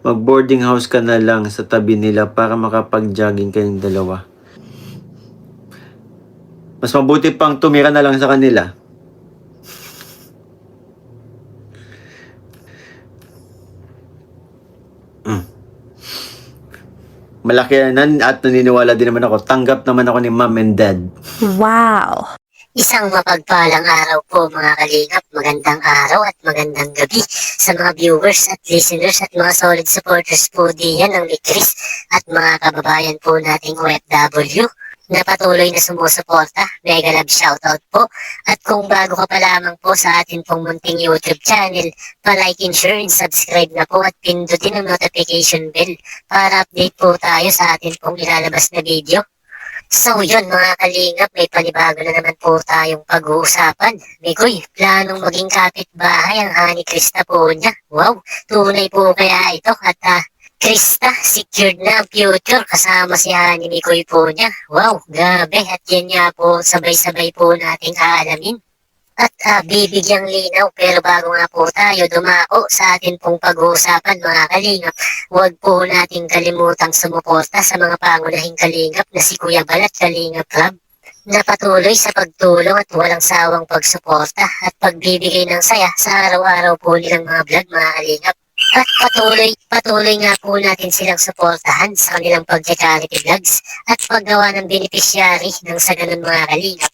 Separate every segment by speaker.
Speaker 1: Mag-boarding house ka na lang sa tabi nila para makapag-jogging kayong dalawa. Mas mabuti pang tumira na lang sa kanila. Malaki yan at naniniwala din naman ako. Tanggap naman ako ni mom and dad.
Speaker 2: Wow!
Speaker 3: Isang mapagpalang araw po mga kalingap, magandang araw at magandang gabi sa mga viewers at listeners at mga solid supporters po diyan ng Chris at mga kababayan po nating OFW na patuloy na sumusuporta. Mega love shoutout po. At kung bago ka pa lamang po sa atin pong munting YouTube channel, pa-like and share and subscribe na po at pindutin ang notification bell para update po tayo sa atin pong ilalabas na video. So yun mga kalingap, may panibago na naman po tayong pag-uusapan. Mikoy, planong maging kapitbahay ang Honey Krista po niya. Wow, tunay po kaya ito at Krista, secured na ang future kasama si Honey Mikoy po niya. Wow, grabe at yan nga po sabay-sabay po nating aalamin. At bibigyang linaw pero bago nga po tayo dumako sa atin pong pag-uusapan mga kalingap, huwag po nating kalimutang sumuporta sa mga pangunahing kalingap na si Kuya Bal at Kalingap Club na patuloy sa pagtulong at walang sawang pagsuporta at pagbibigay ng saya sa araw-araw po nilang mga vlog mga kalingap. At patuloy nga po natin silang suportahan sa kanilang pagcha-charity vlogs at paggawa ng beneficiary ng sa ganun mga kalingap,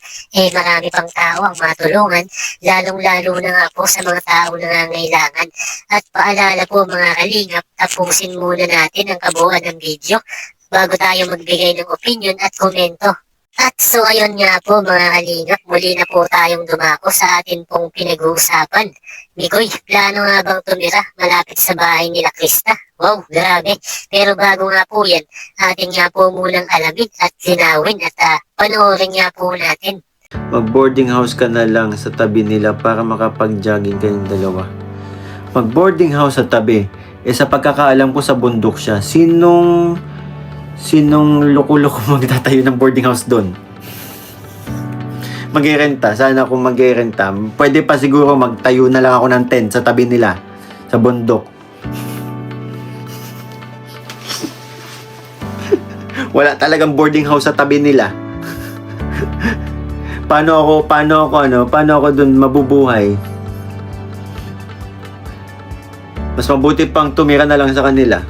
Speaker 3: marami pang tao ang matulungan, lalong-lalo na nga po sa mga tao nangangailangan. At paalala po mga kalingap, tapusin muna natin ang kabuuan ng video bago tayo magbigay ng opinion at komento. At so ayun nga po mga kalingap, muli na po tayong dumako sa atin pong pinag-uusapan. Mikoy, plano nga bang tumira malapit sa bahay nila Krista? Wow, grabe. Pero bago nga po yan, atin nga po munang alamin at linawin at panoorin nga po natin.
Speaker 1: Mag-boarding house ka na lang sa tabi nila para makapag-jogging kayong dalawa. Mag-boarding house sa tabi. Sa pagkakaalam ko sa bundok siya. Sinong loko-loko magtatayo ng boarding house doon? Mag-renta. Sana kung mag-renta, pwede pa siguro magtayo na lang ako ng tent sa tabi nila. Sa bundok. Wala talagang boarding house sa tabi nila. Paano ako doon mabubuhay? Mas mabuti pang tumira na lang sa kanila.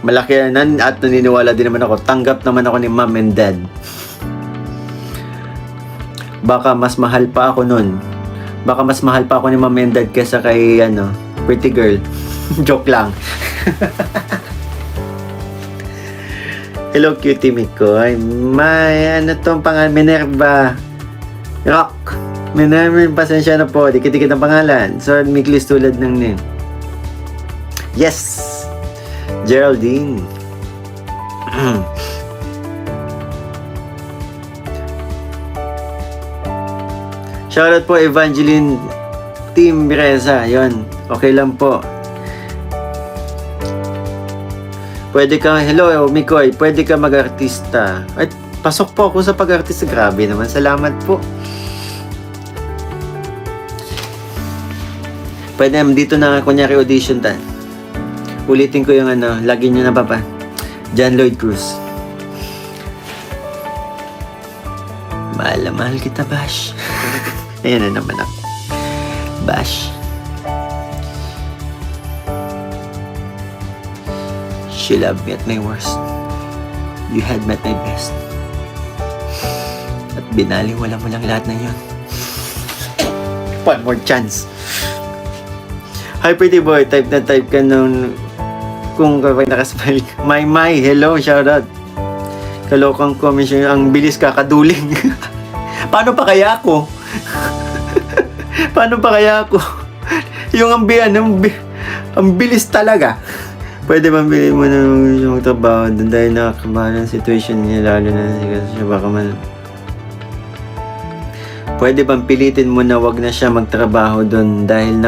Speaker 1: Malaki yan at naniniwala din naman ako. Tanggap naman ako ni mom and dad. Baka mas mahal pa ako nun. Baka mas mahal pa ako ni mom and dad kesa kay pretty girl. Joke lang. Hello cutie Mikoy. May tong pangalan? Minerva Rock. Minerva, pasensya na po. Dikit-dikit ang pangalan. So, Miklis tulad ng name. Yes! Geraldine. Shoutout po Evangeline Team Mireza. Yon. Okay lang po. Pwede ka, hello Mikoy, pwede ka mag-artista. Ay, pasok po ako sa pag-artista. Grabe naman, salamat po. Pwede dito na kunyari audition ta. Ulitin ko yung lagi nyo na papa. John Lloyd Cruz. Mahal na mahal kita, Bash. Ayan na naman ako. Bash. She loved me at my worst. You had met my best. At binaliwala mo lang lahat na yun. One more chance. Hi pretty boy, type na type ka nung kung kapag nakasmile ka. My, hello, shoutout. Kalokang commission, ang bilis kakaduling. Paano pa kaya ako? Paano pa kaya ako? Yung ang bilis talaga. Pwede bang bilhin mo ng yung trabaho doon dahil nakakabahan ng situation niya, lalo na siya baka man. Pwede bang pilitin mo na wag na siya magtrabaho doon dahil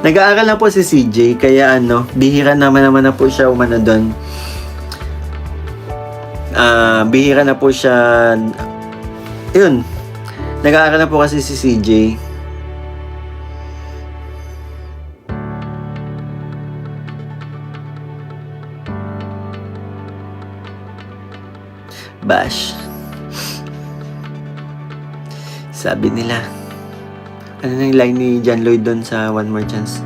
Speaker 1: nag-aaral na po si CJ, kaya bihira naman na po siya umano doon. Bihira na po siya. Yun. Nag-aaral na po kasi si CJ. Bash. Sabi nila, ano na yung line ni John Lloyd doon sa One More Chance?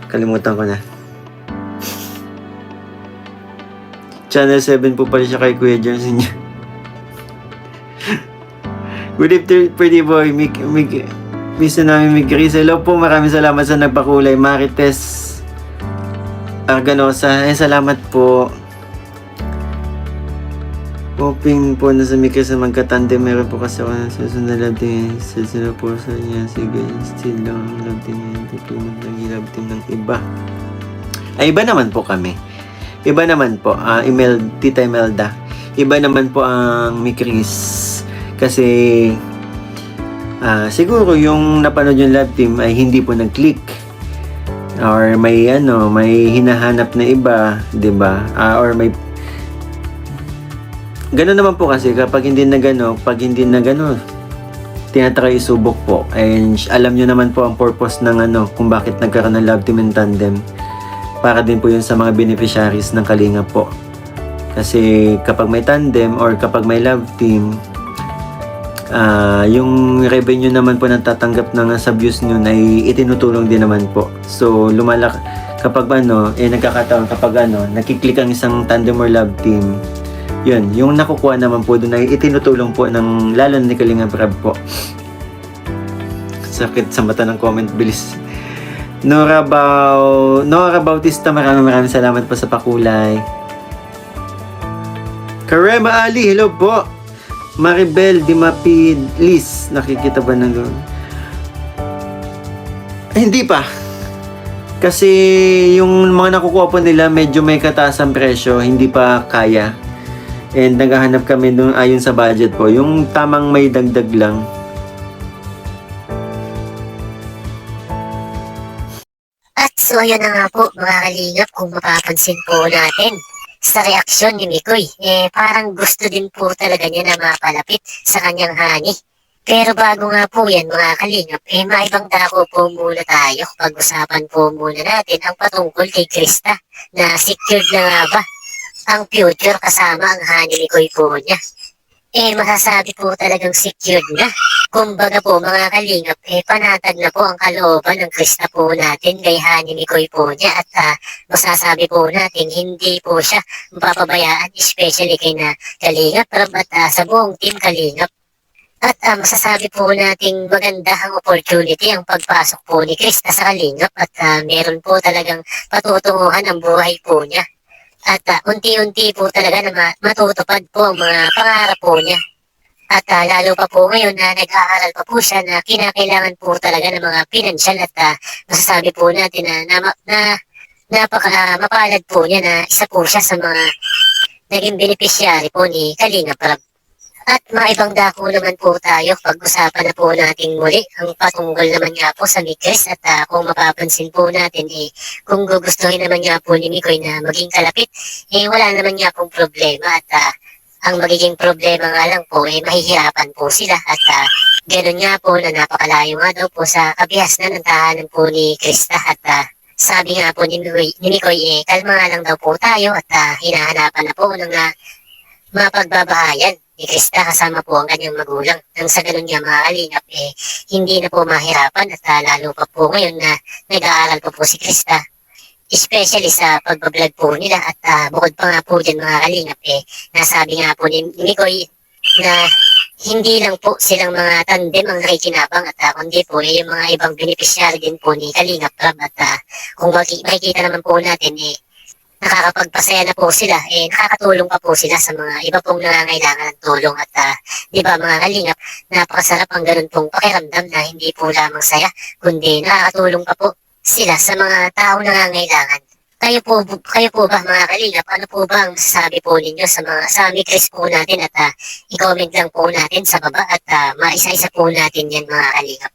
Speaker 1: Kalimutan ko na. Channel 7 po pala siya kay Kuya Jerson niya. Good afternoon, pretty boy. Miss na namin, Chris. Hello po, maraming salamat sa nagpakulay. Marites Arganosa. Salamat po. Hoping po na sa Mikres na magkatandem. Meron po kasi ako na susunod na love team. Susunod po sa niya. Sige, still lang ang love team. Hindi po nag-love team ng iba. Ay, iba naman po kami. Iba naman po. Tita Imelda. Iba naman po ang Mikres. Kasi siguro yung napanood yung love team ay hindi po nag-click. Or may hinahanap na iba, 'di ba? Or may gano'n naman po kasi pag hindi na gano'n, tinatry isubok po. And alam nyo naman po ang purpose ng kung bakit nagkaroon ng love team and tandem. Para din po yun sa mga beneficiaries ng Kalinga po. Kasi kapag may tandem or kapag may love team, yung revenue naman po na tatanggap ng sa views nyo ay itinutulong din naman po. So kapag nagkakataon kapag nakiklik ang isang tandem or love team, yun, yung nakukuha naman po doon ay itinutulong po ng lalo ni Kalinga Prab po. Sakit sa mata ng comment, bilis. Nora Bautista, maraming salamat po sa pakulay. Karema Ali, hello po. Maribel Dimapidlis, nakikita ba ng hindi pa. Kasi yung mga nakukuha po nila medyo may kataasang presyo, hindi pa kaya. And naghahanap kami doon ayon sa budget po. Yung tamang may dagdag lang.
Speaker 3: At so ayun na nga po mga kalingap, kung mapapansin po natin sa reaksyon ni Mikoy, parang gusto din po talaga niya na mapalapit sa kanyang hani. Pero bago nga po yan mga kalingap, maibang dako po muna tayo. Pag-usapan po muna natin ang patungkol kay Krista na secured na nga ba ang future kasama ang honey ni Koy po niya. Masasabi po talagang secured na. Kumbaga po mga kalingap, panatag na po ang kalooban ng Krista po natin kay honey ni Koy po niya. At masasabi po natin, hindi po siya mapapabayaan, especially kay na Kalingap at sa buong team Kalingap. At masasabi po nating maganda ang opportunity ang pagpasok po ni Krista sa Kalingap at meron po talagang patutunguhan ang buhay po niya. At unti-unti po talaga na matutupad po ang mga pangarap po niya. At lalo pa po ngayon na nag-aaral pa po siya na kinakailangan po talaga ng mga pinansyal at masasabi po natin na mapalad po niya na isa po siya sa mga naging beneficiary po ni Kalinga Prab. At mga ibang dako naman po tayo, pag-usapan na po natin muli ang patungkol naman nga po sa Mikres. At kung mapapansin po natin, kung gugustuhin naman nga po ni Mikoy na maging kalapit, wala naman nga pong problema. At ang magiging problema nga lang po, mahihirapan po sila. At gano'n nga po na napakalayo nga daw po sa kabihasnan ng tahanan po ni Krista. At sabi nga po ni Mikoy, kalma nga lang daw po tayo at hinahanapan na po ng mapagbabahayan ni Krista kasama po ang kanyang magulang. Nang sa ganun niya mga kalingap, hindi na po mahirapan at lalo pa po ngayon na nag-aaral pa po si Krista. Especially sa pagbablog po nila at bukod pa nga po dyan mga kalingap, nasabi nga po ni Mikoy na hindi lang po silang mga tandem ang nakikinabang at kundi po yung mga ibang beneficiary din po ni Kalingap Prab. At kung makikita naman po natin, nakakapagpasaya na po sila, nakakatulong pa po sila sa mga iba pong nangangailangan ng tulong. At di ba mga kalingap, napakasarap ang ganun pong pakiramdam na hindi po lamang saya, kundi nakakatulong pa po sila sa mga taong nangangailangan. Kayo po ba mga kalingap, ano po ba ang masasabi po ninyo sa Mikres po natin? At i-comment lang po natin sa baba at maisa-isa po natin yan mga kalingap.